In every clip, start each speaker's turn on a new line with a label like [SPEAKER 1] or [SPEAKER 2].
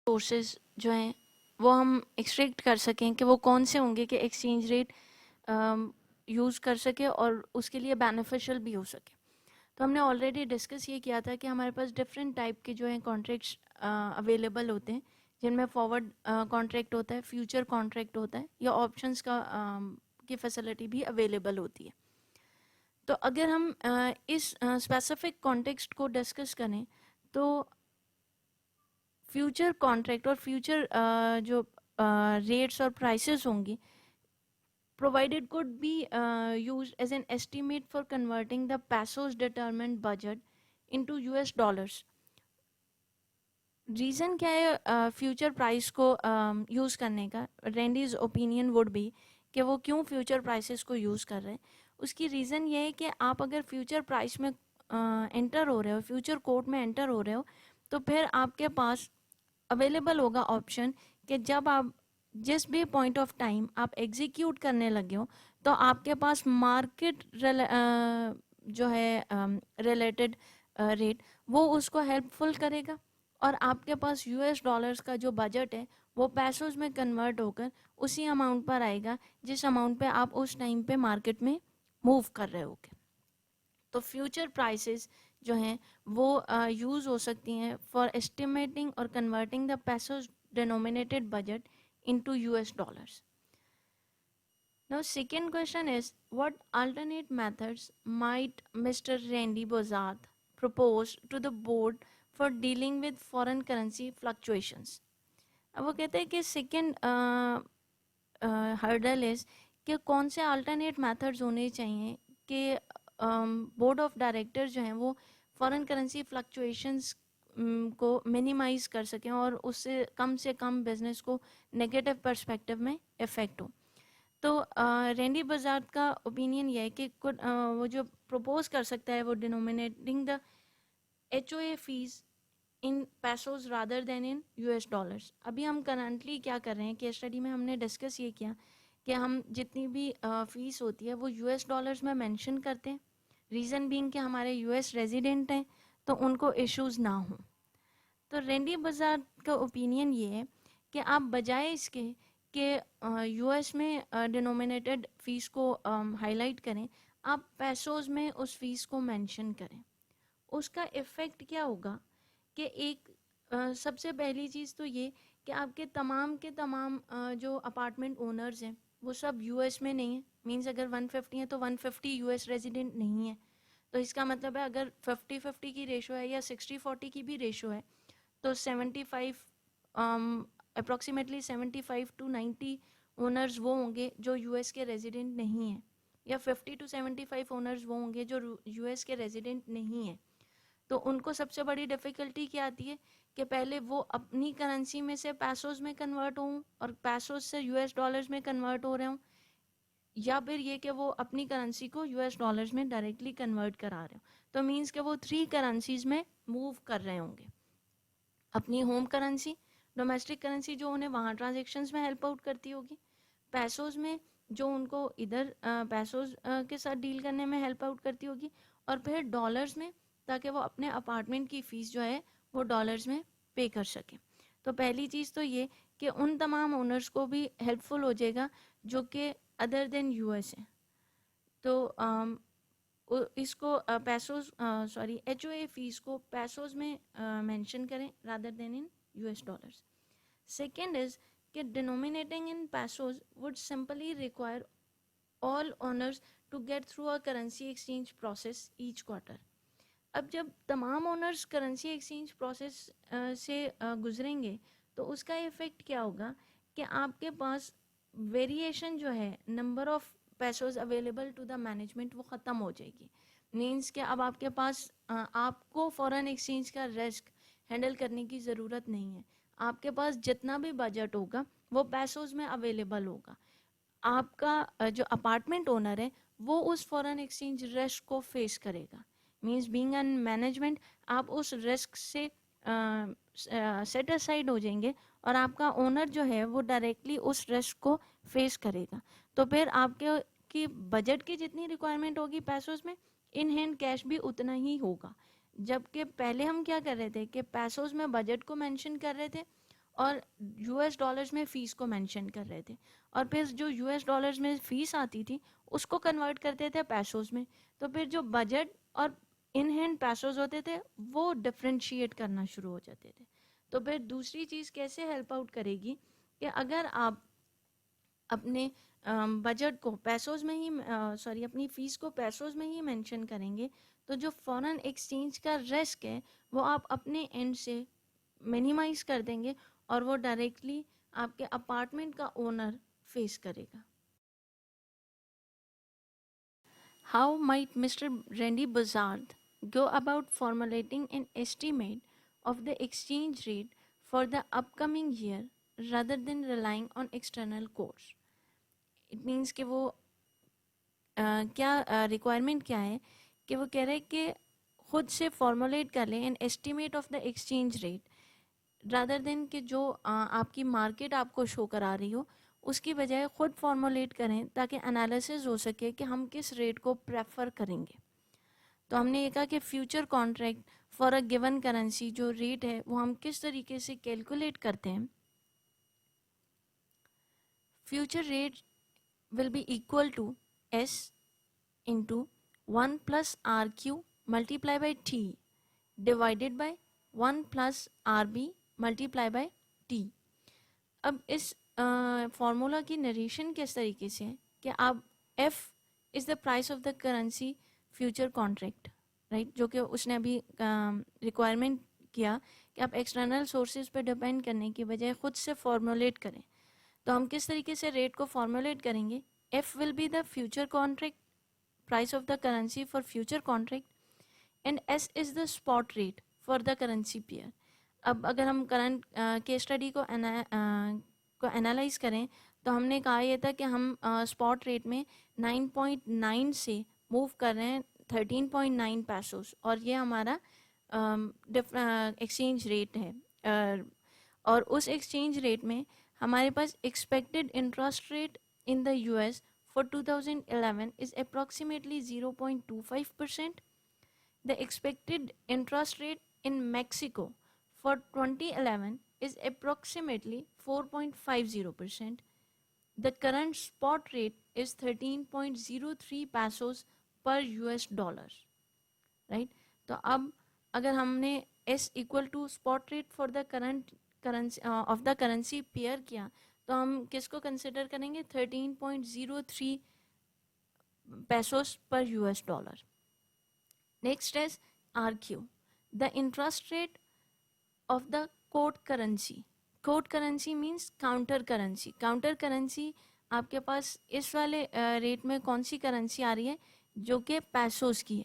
[SPEAKER 1] Sources जो हैं वो हम एक्सट्रैक्ट कर सकें कि वो कौन से होंगे कि एक्सचेंज रेट यूज़ कर सके और उसके लिए बेनिफिशियल भी हो सके। तो हमने ऑलरेडी डिस्कस ये किया था कि हमारे पास डिफरेंट टाइप के जो हैं कॉन्ट्रैक्ट्स अवेलेबल होते हैं, जिनमें फॉरवर्ड कॉन्ट्रैक्ट होता है, फ्यूचर कॉन्ट्रैक्ट होता है, या ऑप्शंस की फैसिलिटी भी अवेलेबल होती है। तो अगर हम इस स्पेसिफिक कॉन्टेक्स्ट को डिस्कस करें तो फ्यूचर कॉन्ट्रैक्ट और फ्यूचर जो रेट्स और प्राइसेस होंगी provided could be used as an estimate for converting the pesos determined budget into US dollars. Reason क्या है फ्यूचर प्राइस को यूज़ करने का? रेंडीज ओपिनियन वुड बी कि वो क्यों फ्यूचर प्राइसेस को यूज़ कर रहे हैं। उसकी रीज़न ये है कि आप अगर फ्यूचर प्राइस में एंटर हो रहे हो, फ्यूचर कोर्ट में एंटर हो रहे हो, तो फिर आपके पास अवेलेबल होगा ऑप्शन कि जब आप जिस भी पॉइंट ऑफ टाइम आप एग्जीक्यूट करने लगे हो तो आपके पास मार्केट जो है रिलेटेड रेट वो उसको हेल्पफुल करेगा, और आपके पास यूएस डॉलर्स का जो बजट है वो पैसों में कन्वर्ट होकर उसी अमाउंट पर आएगा जिस अमाउंट पे आप उस टाइम पे मार्केट में मूव कर रहे होगे। तो फ्यूचर प्राइसेस जो हैं वो यूज़ हो सकती हैं फॉर एस्टिमेटिंग और converting the pesos denominated budget into US dollars. Now, second question is, what alternate methods might Mr. Randy Bozard propose to the board for dealing with foreign currency fluctuations? अब वो कहते हैं कि second hurdle is कि कौन से alternate methods होने चाहिए कि बोर्ड ऑफ डायरेक्टर जो हैं वो फॉरेन करेंसी फ्लक्चुएशंस को मिनिमाइज कर सकें और उससे कम बिजनेस को नेगेटिव पर्सपेक्टिव में इफेक्ट हो। तो रेंडी बजार्ड का ओपिनियन ये है कि वो जो प्रपोज कर सकता है वो denominating the HOA fee in pesos rather than in US dollars. अभी हम करंटली क्या कर रहे हैं कि स्टडी में हमने डिस्कस ये किया कि हम जितनी भी फीस होती है वो यूएस डॉलर्स में मेंशन करते हैं, रीज़न बीइंग कि हमारे यूएस रेजिडेंट हैं तो उनको इश्यूज ना हों। तो रेंडी बजार्ड का ओपिनियन ये है कि आप बजाय इसके कि यूएस में डिनोमिनेटेड फ़ीस को हाईलाइट करें, आप पैसोज में उस फीस को मेंशन करें। उसका इफ़ेक्ट क्या होगा कि एक सबसे पहली चीज़ तो ये कि आपके तमाम के तमाम जो अपार्टमेंट ओनर्स हैं वो सब यूएस में नहीं है। मींस अगर 150 है तो 150 यूएस रेजिडेंट नहीं है। तो इसका मतलब है अगर 50-50 की रेशो है या 60-40 की भी रेशो है तो 75 अप्रॉक्सीमेटली 75 to 90 ओनर्स वो होंगे जो यूएस के रेजिडेंट नहीं हैं, या 50 to 75 ओनर्स वो होंगे जो यूएस के रेजिडेंट नहीं हैं। तो उनको सबसे बड़ी डिफ़िकल्टी क्या आती है कि पहले वो अपनी करेंसी में से पैसोज में कन्वर्ट हों और पैसोज से यूएस डॉलर्स में कन्वर्ट हो रहे हों, या फिर ये कि वो अपनी करेंसी को यूएस डॉलर्स में डायरेक्टली कन्वर्ट करा रहे हो। तो मीन्स कि वो 3 करेंसीज में मूव कर रहे होंगे। अपनी होम करेंसी, डोमेस्टिक करेंसी जो उन्हें वहाँ ट्रांजेक्शन्स में हेल्प आउट करती होगी, पैसोज में जो उनको इधर पैसोज के साथ डील करने में हेल्प आउट करती होगी, और फिर डॉलर्स में ताकि वो अपने अपार्टमेंट की फ़ीस जो है वो डॉलर्स में पे कर सकें। तो पहली चीज़ तो ये कि उन तमाम ओनर्स को भी हेल्पफुल हो जाएगा जो कि अदर देन यूएस हैं। तो इसको पैसोज HOA फीस को पैसोज में मेंशन करें rather than in US dollars. Second is कि denominating in pesos would simply require all owners to get through a currency exchange process each quarter. अब जब तमाम ओनर्स करेंसी एक्सचेंज प्रोसेस से गुजरेंगे तो उसका इफ़ेक्ट क्या होगा कि आपके पास वेरिएशन जो है number of pesos available to the management वो ख़त्म हो जाएगी। मीन्स कि अब आपके पास आपको फॉरेन एक्सचेंज का रिस्क हैंडल करने की ज़रूरत नहीं है। आपके पास जितना भी बजट होगा वो पैसोज में अवेलेबल होगा। आपका जो अपार्टमेंट ओनर है वो उस फॉरेन एक्सचेंज रिस्क को फेस करेगा। मीन्स बीइंग एन मैनेजमेंट आप उस रिस्क से सेट असाइड हो जाएंगे और आपका ओनर जो है वो डायरेक्टली उस रिस्क को फेस करेगा। तो फिर आपके की बजट की जितनी रिक्वायरमेंट होगी पैसोज में, इन हैंड कैश भी उतना ही होगा। जबकि पहले हम क्या कर रहे थे कि पैसोज में बजट को मेंशन कर रहे थे और यूएस डॉलर्स में फ़ीस को मेंशन कर रहे थे, और फिर जो यूएस डॉलर्स में फ़ीस आती थी उसको कन्वर्ट करते थे पैसोज में। तो फिर जो बजट और इन हैंड पैसोज होते थे वो डिफ्रेंशिएट करना शुरू हो जाते थे। तो फिर दूसरी चीज़ कैसे हेल्प आउट करेगी कि अगर आप अपने बजट को पैसोज में ही अपनी फ़ीस को पैसोज में ही मेंशन करेंगे, तो जो फॉरेन एक्सचेंज का रिस्क है वो आप अपने एंड से मिनिमाइज कर देंगे और वो डायरेक्टली आपके अपार्टमेंट का ओनर फेस करेगा। How might Mr Randy Buzzard go about formulating an estimate of the exchange rate for the upcoming year rather than relying on external quotes? It means कि वो क्या रिक्वायरमेंट क्या है कि वो कह रहे हैं कि खुद से फॉर्मुलेट कर लें an estimate of the exchange rate rather than कि जो आपकी मार्केट आपको शो करा रही हो उसकी बजाय खुद फॉर्मुलेट करें ताकि एनालिसिस हो सके कि हम किस रेट को प्रेफर करेंगे। तो हमने ये कहा कि future contract for a given currency जो रेट है वो हम किस तरीके से कैलकुलेट करते हैं। Future rate will be equal to S into 1 plus R Q multiply by T divided by 1 plus R B multiply by T. अब इस फॉर्मूला की नरेशन किस तरीके से है कि आप F is the price of the currency future contract, right, जो कि उसने अभी रिक्वायरमेंट किया कि आप एक्सटर्नल सोर्सेज पे डिपेंड करने की बजाय खुद से फॉर्मुलेट करें। तो हम किस तरीके से रेट को फॉर्मुलेट करेंगे, F will be the future contract price of the currency for future contract and S is the spot rate for the currency pair. अब अगर हम करंट केस स्टडी को एनालाइज करें तो हमने कहा यह था कि हम स्पॉट रेट में 9.9 से मूव कर रहे हैं 13.9 पैसोस, और ये हमारा एक्सचेंज रेट है। और उस एक्सचेंज रेट में हमारे पास expected interest rate in the US for 2011 is approximately 0.25%. The expected interest rate in Mexico for 2011 is approximately 4.50%. The current spot rate is 13.03 pesos per US dollar, right? तो अब अगर हमने S equal to spot rate for the current currency of the currency pair किया तो हम किसको consider करेंगे, 13.03 pesos per US dollar. Next is RQ, the interest rate of the quote currency. Quote currency means counter currency. Counter currency आपके पास इस वाले rate में कौन सी करेंसी आ रही है जो कि पैसोस की है।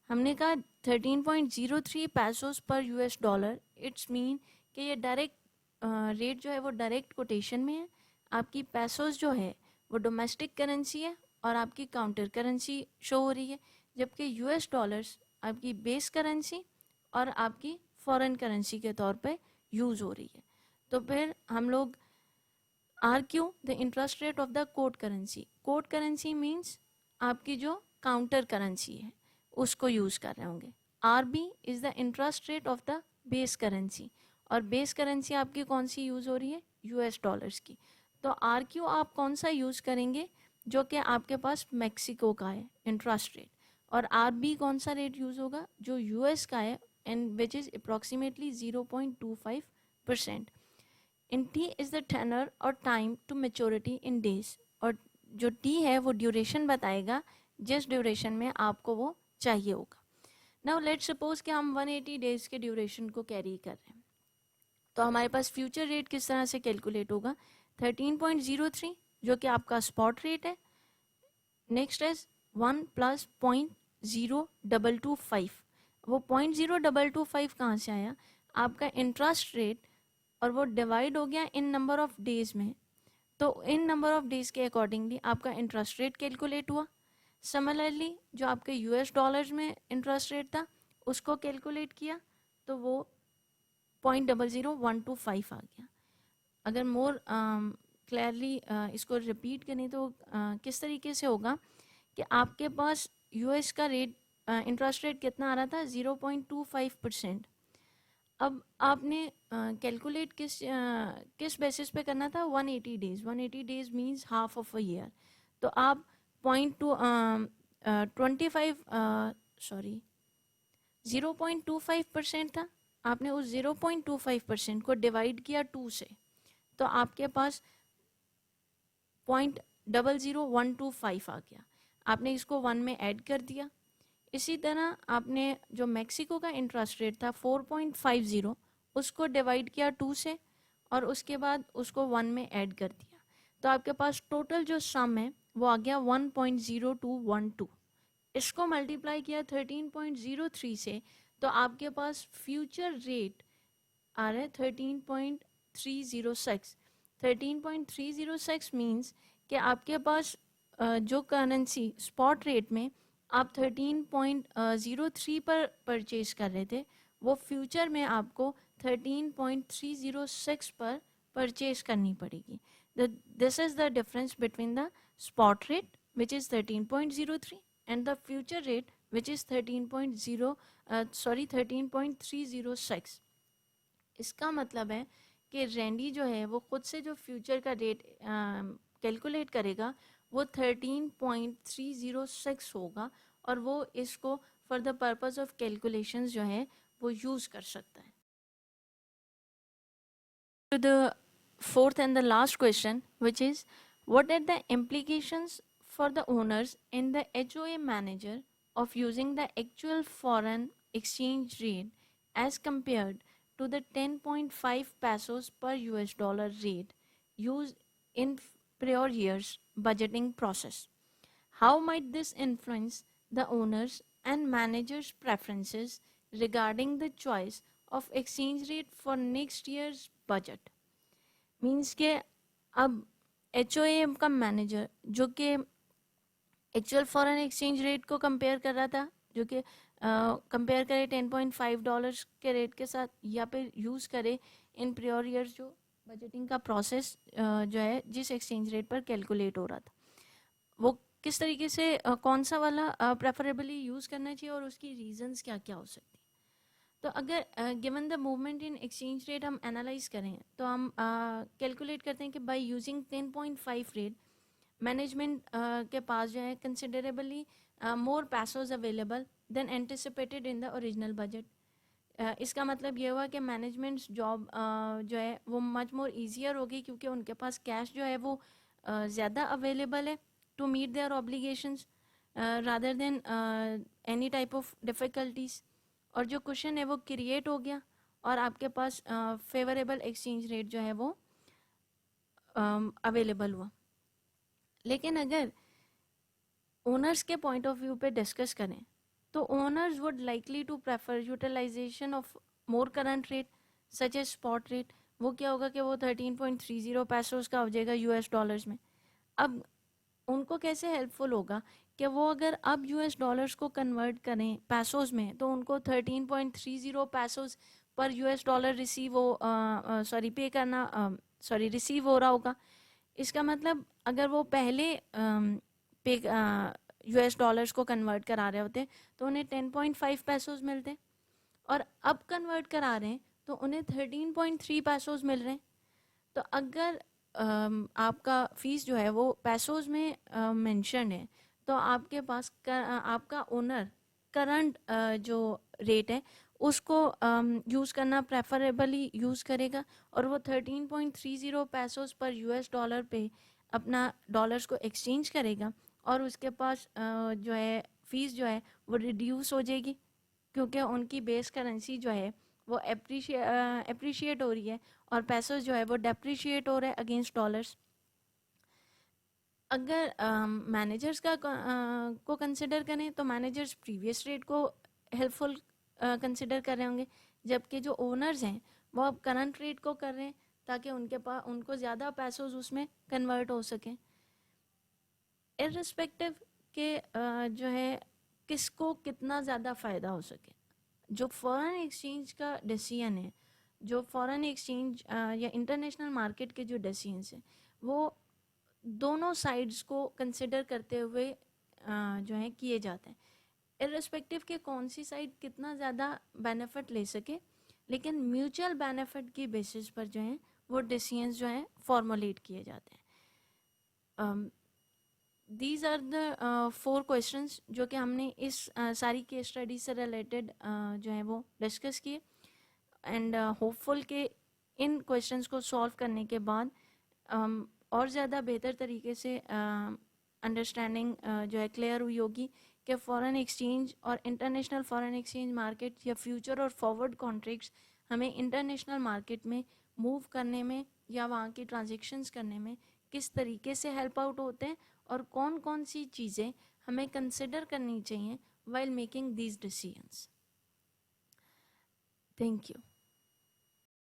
[SPEAKER 1] हमने कहा 13.03 पैसोस पर यूएस डॉलर। इट्स मीन कि ये डायरेक्ट रेट जो है वो डायरेक्ट कोटेशन में है। आपकी पैसोस जो है वो डोमेस्टिक करेंसी है और आपकी काउंटर करेंसी शो हो रही है, जबकि यूएस डॉलर्स आपकी बेस करेंसी और आपकी फॉरेन करेंसी के तौर पे यूज़ हो रही है। तो फिर हम लोग R Q the interest rate of the quote currency. Quote currency means आपकी जो काउंटर करेंसी है उसको यूज़ कर रहे होंगे। R B is the interest rate of the base currency, और बेस करेंसी आपकी कौन सी यूज़ हो रही है, यूएस डॉलर्स की। तो आर क्यू आप कौन सा यूज़ करेंगे जो कि आपके पास मैक्सिको का है इंटरेस्ट रेट, और आर बी कौन सा रेट यूज़ होगा जो यूएस का है and which is approximately 0.25%. In T is the tenor और time to maturity in days, और जो टी है वो ड्यूरेशन बताएगा जिस ड्यूरेशन में आपको वो चाहिए होगा। नाउ लेट्स सपोज कि हम 180 डेज के ड्यूरेशन को कैरी कर रहे हैं, तो हमारे पास फ्यूचर रेट किस तरह से कैलकुलेट होगा, 13.03 जो कि आपका स्पॉट रेट है। Next is 1 plus 0.0225। वो 0.0225 कहाँ से आया, आपका इंटरेस्ट रेट, और वो डिवाइड हो गया इन नंबर ऑफ डेज में। तो इन नंबर ऑफ डेज के अकॉर्डिंगली आपका इंटरेस्ट रेट कैलकुलेट हुआ। सिमिलरली जो आपके यूएस डॉलर्स में इंटरेस्ट रेट था उसको कैलकुलेट किया तो वो 0.00125 आ गया। अगर मोर क्लियरली इसको रिपीट करें तो किस तरीके से होगा कि आपके पास यूएस का रेट इंटरेस्ट रेट कितना आ रहा था, 0.25%। अब आपने कैलकुलेट किस बेसिस पे करना था, 180 days. 180 days means half of a year. तो आप 0.25% था, आपने उस 0.25% को डिवाइड किया 2 से, तो आपके पास 0.00125 आ गया। आपने इसको 1 में ऐड कर दिया। इसी तरह आपने जो मैक्सिको का इंटरेस्ट रेट था 4.50, उसको डिवाइड किया 2 से और उसके बाद उसको 1 में ऐड कर दिया। तो आपके पास टोटल जो सम है वो आ गया 1.0212। इसको मल्टीप्लाई किया 13.03 से, तो आपके पास फ्यूचर रेट आ रहा है 13.306। 13.306 मीन्स कि आपके पास जो करेंसी स्पॉट रेट में आप 13.03 पर परचेज कर रहे थे, वो फ्यूचर में आपको 13.306 पर परचेज करनी पड़ेगी। This is the difference between the spot rate which is 13.03 and the future rate which is 13.306। इसका मतलब है कि रैंडी जो है वो खुद से जो फ्यूचर का रेट कैलकुलेट करेगा वो 13.306 होगा, और वो इसको for the purpose of calculations जो है वो यूज़ कर सकता है। To the fourth and the last question, which is what are the implications for the owners and the HOA manager of using the actual foreign exchange rate as compared to the 10.5 pesos per US dollar rate used in prior years budgeting process? How might this influence the owners and managers' preferences regarding the choice of exchange rate for next year's budget? Means के अब HOA का manager जो कि actual foreign exchange rate को compare कर रहा था, जो कि कंपेयर करे $10.5 के रेट के साथ, या फिर यूज़ करे इन प्रियोर ईयर्स जो बजटिंग का प्रोसेस जो है जिस एक्सचेंज रेट पर कैलकुलेट हो रहा था, वो किस तरीके से कौन सा वाला प्रेफरेबली यूज़ करना चाहिए और उसकी रीजंस क्या क्या हो सकती है। तो अगर given the movement in exchange rate हम एनालाइज करें तो हम कैलकुलेट करते हैं कि बाय यूजिंग 10.5 रेट मैनेजमेंट के पास जो है considerably more pesos available than anticipated in the original budget. इसका मतलब ये हुआ कि मैनेजमेंट जॉब जो है वो मच मोर ईजियर होगी, क्योंकि उनके पास कैश जो है वो ज़्यादा अवेलेबल है to meet their obligations rather than any type of difficulties. और जो क्वेश्चन है वो क्रिएट हो गया और आपके पास फेवरेबल एक्सचेंज रेट जो है वो अवेलेबल हुआ। लेकिन अगर ओनर्स के पॉइंट ऑफ व्यू पे डिस्कस करें तो owners would likely to prefer utilization of more current rate such as spot rate. वो क्या होगा कि वो 13.30 पैसोस का हो जाएगा यूएस डॉलर्स में। अब उनको कैसे हेल्पफुल होगा कि वो अगर अब यूएस डॉलर्स को कन्वर्ट करें पैसोस में तो उनको 13.30 पैसोस पर यूएस डॉलर रिसीव हो पे करना रिसीव हो रहा होगा। इसका मतलब अगर वो पहले पे यूएस डॉलर्स को कन्वर्ट करा रहे होते तो उन्हें 10.5 पैसोस मिलते, और अब कन्वर्ट करा रहे हैं तो उन्हें 13.3 पैसोस मिल रहे हैं। तो अगर आपका फीस जो है वो पैसोस में मेंशन है तो आपके पास आपका ओनर करंट जो रेट है उसको यूज़ करना प्रेफरेबली यूज़ करेगा, और वो 13.30 पैसोस पर यूएस डॉलर पे अपना डॉलर्स को एक्सचेंज करेगा, और उसके पास जो है फीस जो है वो रिड्यूस हो जाएगी, क्योंकि उनकी बेस करेंसी जो है वो एप्रिशिएट हो रही है और पैसोस जो है वो डेप्रिशिएट हो रहा है अगेंस्ट डॉलर्स। अगर मैनेजर्स को कंसिडर करें तो मैनेजर्स प्रीवियस रेट को हेल्पफुल कंसिडर कर रहे होंगे, जबकि जो ओनर्स हैं वो अब करंट रेट को कर रहे हैं ताकि उनके पास उनको ज़्यादा पैसोस उसमें कन्वर्ट हो सकें। इर्रिस्पेक्टिव के जो है किसको कितना ज़्यादा फ़ायदा हो सके, जो फॉरेन एक्सचेंज का डिसीजन है, जो फॉरेन एक्सचेंज या इंटरनेशनल मार्केट के जो डिसीजंस हैं वो दोनों साइड्स को कंसिडर करते हुए जो है किए जाते हैं, इर्रिस्पेक्टिव के कौन सी साइड कितना ज़्यादा बेनिफिट ले सके। लेकिन म्यूचुअल बेनिफिट की बेसिस पर जो है वो डिसीजंस जो हैं फॉर्मुलेट किए जाते हैं. दीज आर द 4 क्वेश्चंस जो कि हमने इस सारी केस स्टडी से रिलेटेड जो है वो डिस्कस किए. एंड होपफुल के इन क्वेश्चंस को सॉल्व करने के बाद और ज़्यादा बेहतर तरीके से अंडरस्टैंडिंग जो है क्लियर हुई होगी कि फॉरेन एक्सचेंज और इंटरनेशनल फॉरेन एक्सचेंज मार्केट या फ्यूचर और फॉरवर्ड कॉन्ट्रैक्ट्स हमें इंटरनेशनल मार्केट में मूव करने में या वहाँ की ट्रांजेक्शन्स करने में किस तरीके से हेल्प आउट होते हैं और कौन कौन सी चीज़ें हमें कंसिडर करनी चाहिए while making these decisions. Thank you.